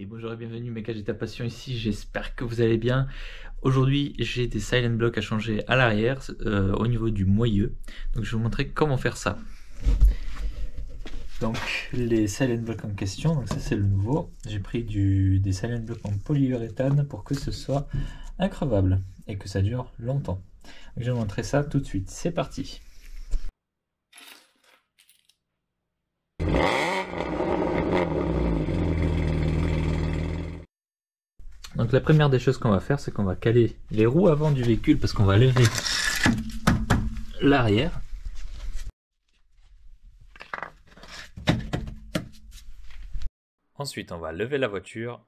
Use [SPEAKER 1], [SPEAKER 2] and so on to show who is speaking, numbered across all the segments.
[SPEAKER 1] Et bonjour et bienvenue mes gadgets à passion ici, j'espère que vous allez bien. Aujourd'hui j'ai des silent blocks à changer à l'arrière au niveau du moyeu. Donc je vais vous montrer comment faire ça. Donc les silent blocks en question, donc ça c'est le nouveau. J'ai pris des silent blocks en polyuréthane pour que ce soit increvable et que ça dure longtemps. Donc, je vais vous montrer ça tout de suite, c'est parti. Donc la première des choses qu'on va faire, c'est qu'on va caler les roues avant du véhicule parce qu'on va lever l'arrière. Ensuite, on va lever la voiture.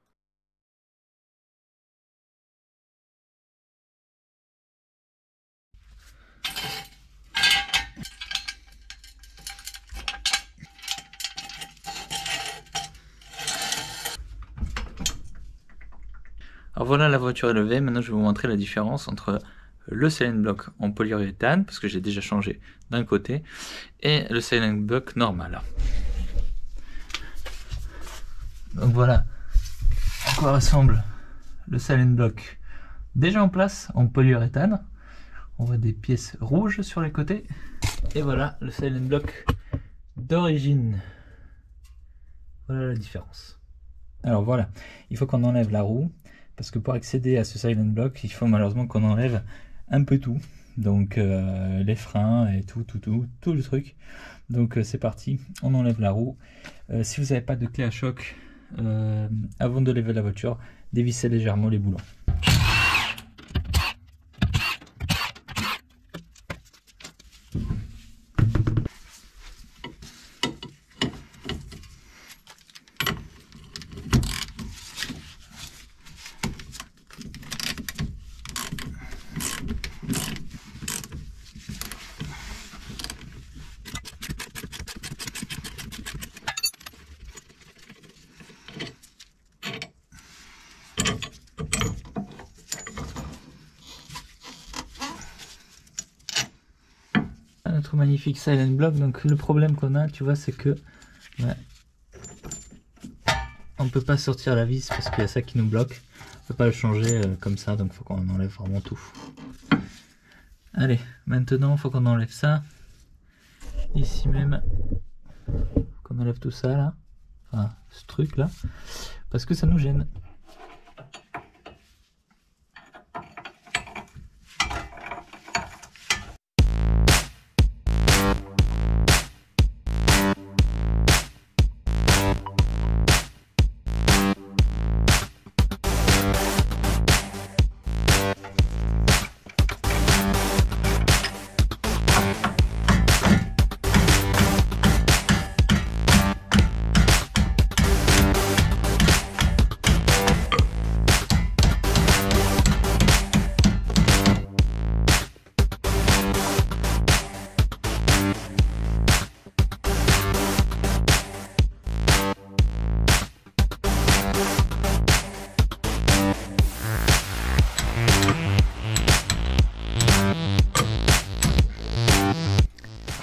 [SPEAKER 1] Alors voilà, la voiture est levée. Maintenant, je vais vous montrer la différence entre le silent block en polyuréthane, parce que j'ai déjà changé d'un côté, et le silent block normal. Donc voilà à quoi ressemble le silent block déjà en place en polyuréthane. On voit des pièces rouges sur les côtés. Et voilà le silent block d'origine. Voilà la différence. Alors voilà, il faut qu'on enlève la roue. Parce que pour accéder à ce silent block, il faut malheureusement qu'on enlève un peu tout. Donc les freins et tout le truc. Donc c'est parti, on enlève la roue. Si vous n'avez pas de clé à choc, avant de lever la voiture, dévissez légèrement les boulons. Notre magnifique silent block. Donc le problème qu'on a, tu vois, c'est que on peut pas sortir la vis parce qu'il y a ça qui nous bloque. On peut pas le changer comme ça, donc il faut qu'on enlève vraiment tout. Allez, maintenant il faut qu'on enlève ça. Ici même, qu'on enlève tout ça là, enfin ce truc là, parce que ça nous gêne.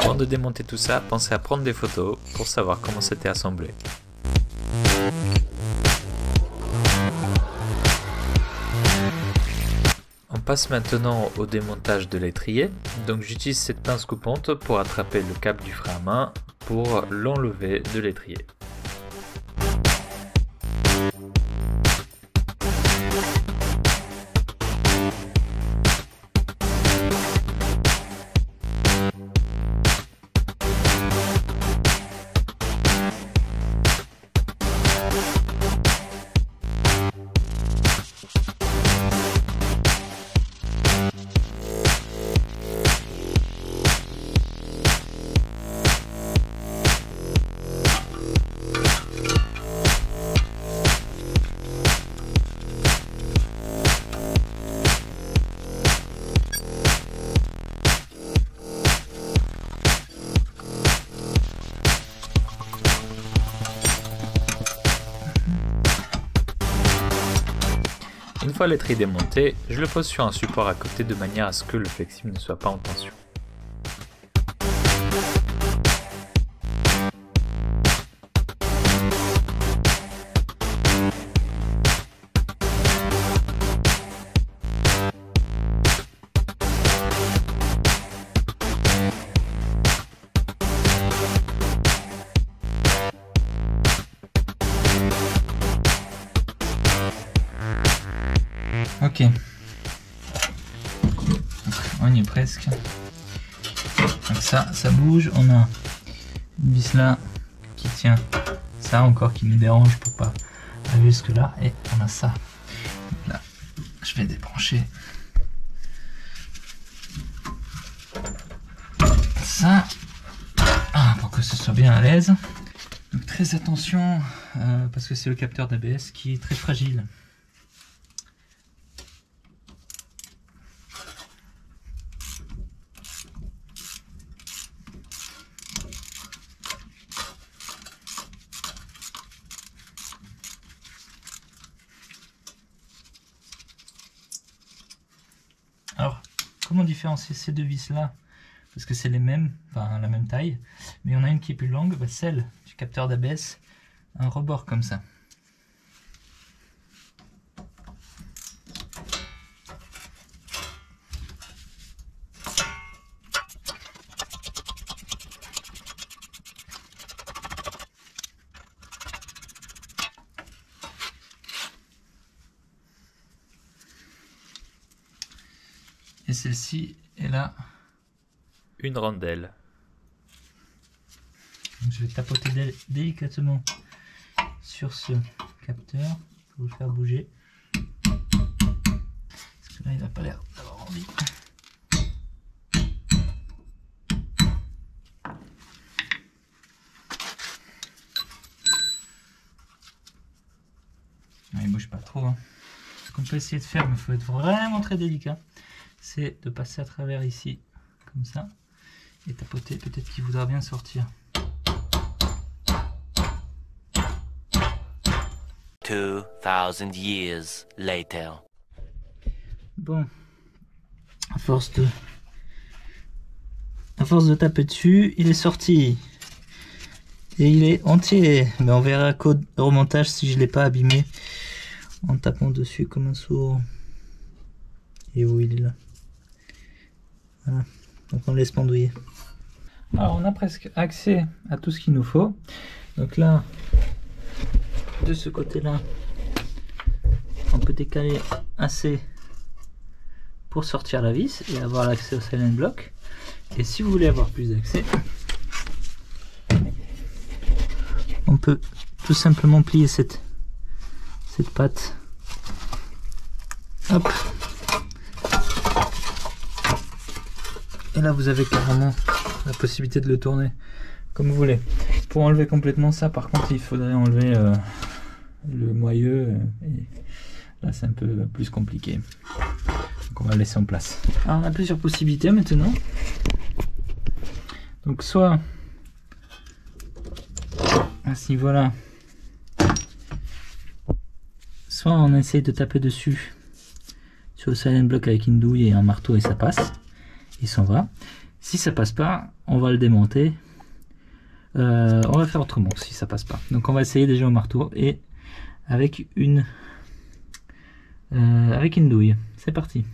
[SPEAKER 1] Avant de démonter tout ça, pensez à prendre des photos pour savoir comment c'était assemblé. On passe maintenant au démontage de l'étrier. Donc j'utilise cette pince coupante pour attraper le câble du frein à main pour l'enlever de l'étrier. Une fois l'étrier démonté, je le pose sur un support à côté de manière à ce que le flexible ne soit pas en tension. Ok. On y est presque. Donc ça bouge. On a une vis là qui tient ça encore qui nous dérange pour pas aller jusque là. Et on a ça. Donc là, je vais débrancher ça pour que ce soit bien à l'aise. Donc très attention parce que c'est le capteur d'ABS qui est très fragile. Alors, comment différencier ces deux vis là? Parce que c'est les mêmes, enfin la même taille, mais il y en a une qui est plus longue, bah celle du capteur d'ABS, un rebord comme ça. Et celle-ci est là.
[SPEAKER 2] Une rondelle.
[SPEAKER 1] Donc je vais tapoter délicatement sur ce capteur pour le faire bouger. Parce que là il n'a pas l'air d'avoir envie. Non, il bouge pas trop. Hein. Ce qu'on peut essayer de faire, mais il faut être vraiment très délicat, c'est de passer à travers ici, comme ça, et tapoter. Peut-être qu'il voudra bien sortir.
[SPEAKER 3] 2000 years later.
[SPEAKER 1] Bon, à force de taper dessus, il est sorti. Et il est entier. Mais on verra qu'au remontage si je l'ai pas abîmé en tapant dessus comme un sourd. Et où il est là. Voilà. Donc on laisse pendouiller. Alors on a presque accès à tout ce qu'il nous faut. Donc là, de ce côté-là, on peut décaler assez pour sortir la vis et avoir l'accès au silent block. Et si vous voulez avoir plus d'accès, on peut tout simplement plier cette patte. Hop. Et là vous avez carrément la possibilité de le tourner comme vous voulez. Pour enlever complètement ça, par contre, il faudrait enlever le moyeu. Et là c'est un peu plus compliqué. Donc on va le laisser en place. Alors on a plusieurs possibilités maintenant. Donc soit à ce niveau-là, soit on essaye de taper dessus sur le silent block avec une douille et un marteau et ça passe, il s'en va. Si ça passe pas, on va le démonter. On va faire autrement si ça passe pas. Donc on va essayer déjà au marteau et avec une douille. C'est parti.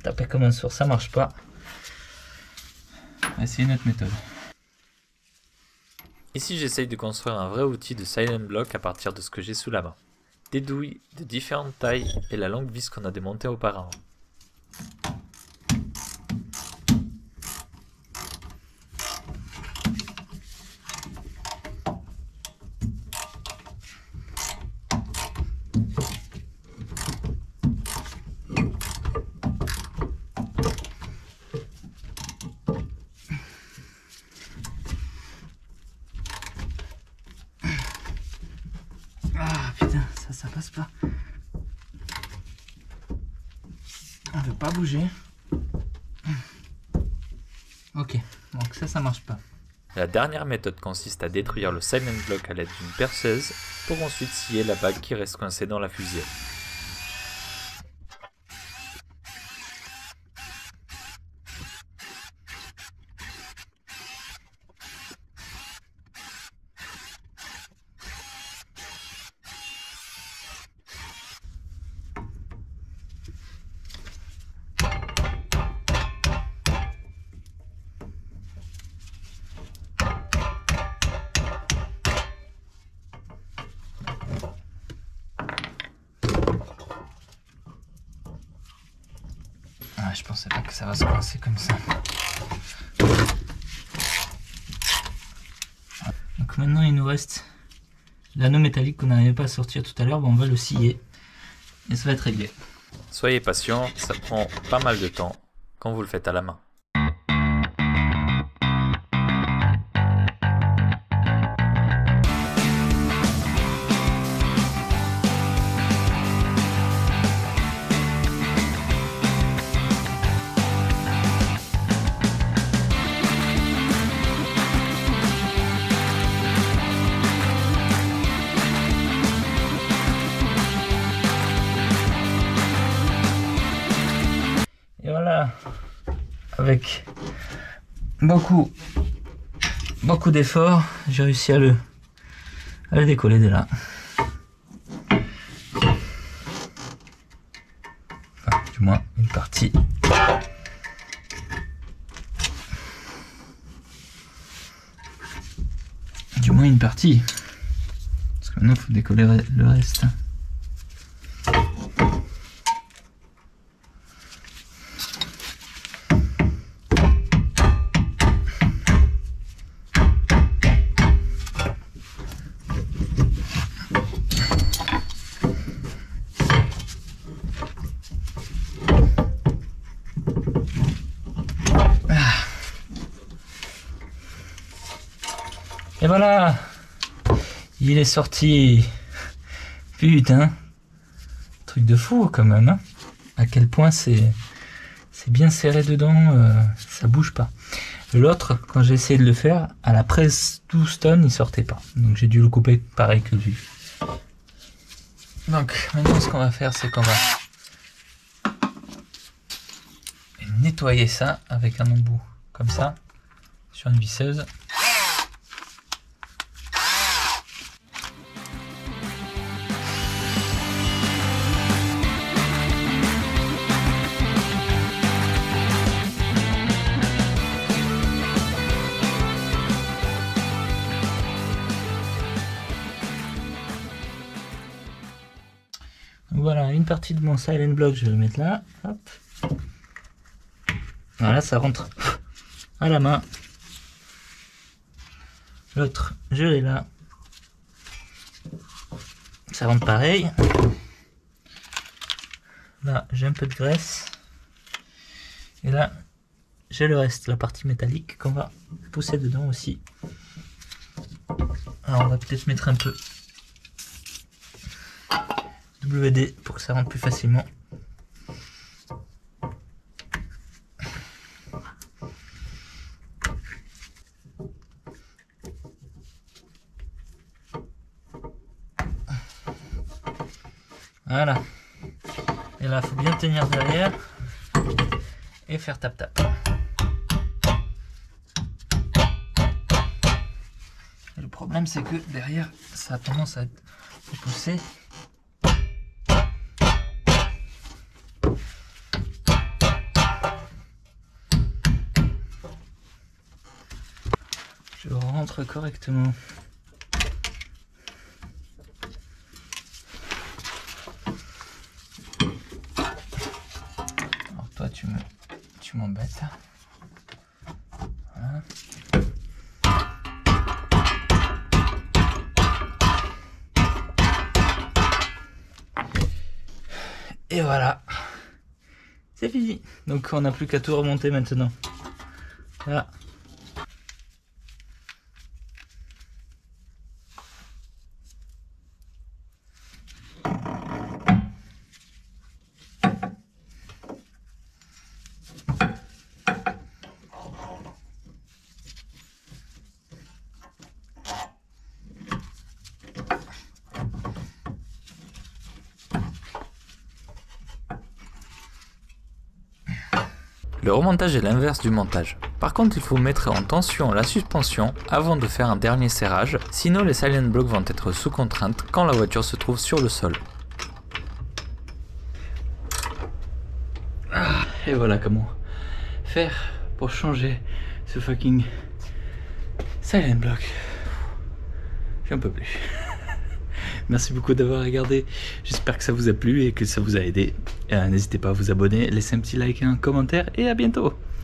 [SPEAKER 1] Taper comme un sourd, ça marche pas. On va essayer une autre méthode.
[SPEAKER 2] Ici j'essaye de construire un vrai outil de silent block à partir de ce que j'ai sous la main. Des douilles de différentes tailles et la longue vis qu'on a démontée auparavant.
[SPEAKER 1] Ah putain, ça passe pas. On veut pas bouger. Ok, donc ça marche pas.
[SPEAKER 2] La dernière méthode consiste à détruire le silent block à l'aide d'une perceuse pour ensuite scier la bague qui reste coincée dans la fusée.
[SPEAKER 1] pensais pas que ça va se coincer comme ça. Donc maintenant il nous reste l'anneau métallique qu'on n'arrivait pas à sortir tout à l'heure. Bon, on va le scier et ça va être réglé.
[SPEAKER 2] Soyez patient, ça prend pas mal de temps quand vous le faites à la main.
[SPEAKER 1] Et voilà, avec beaucoup d'efforts, j'ai réussi à le décoller de là. Enfin, du moins une partie. Du moins une partie. Parce que maintenant il faut décoller le reste. Et voilà, il est sorti. Putain, truc de fou quand même, hein. À quel point c'est bien serré dedans, ça bouge pas. L'autre, quand j'ai essayé de le faire, à la presse 12 tonnes, il sortait pas. Donc j'ai dû le couper pareil que lui. Donc maintenant ce qu'on va faire, c'est qu'on va nettoyer ça avec un embout comme ça, sur une visseuse. Voilà, une partie de mon silent block, je vais le mettre là. Hop. Voilà, ça rentre à la main. L'autre, je l'ai là. Ça rentre pareil. Là, j'ai un peu de graisse. Et là, j'ai le reste, la partie métallique qu'on va pousser dedans aussi. Alors, on va peut-être mettre un peu WD pour que ça rentre plus facilement. Voilà. Et là, il faut bien tenir derrière et faire tap-tap. Le problème, c'est que derrière, ça a tendance à être poussé. Je rentre correctement. Alors toi, tu m'embêtes. Voilà. Et voilà, c'est fini. Donc on n'a plus qu'à tout remonter maintenant. Voilà.
[SPEAKER 2] Le remontage est l'inverse du montage. Par contre, il faut mettre en tension la suspension avant de faire un dernier serrage, sinon les silent blocks vont être sous contrainte quand la voiture se trouve sur le sol.
[SPEAKER 1] Et voilà comment faire pour changer ce fucking silent block. J'en peux plus. Merci beaucoup d'avoir regardé. J'espère que ça vous a plu et que ça vous a aidé. N'hésitez pas à vous abonner, laisser un petit like et un commentaire et à bientôt.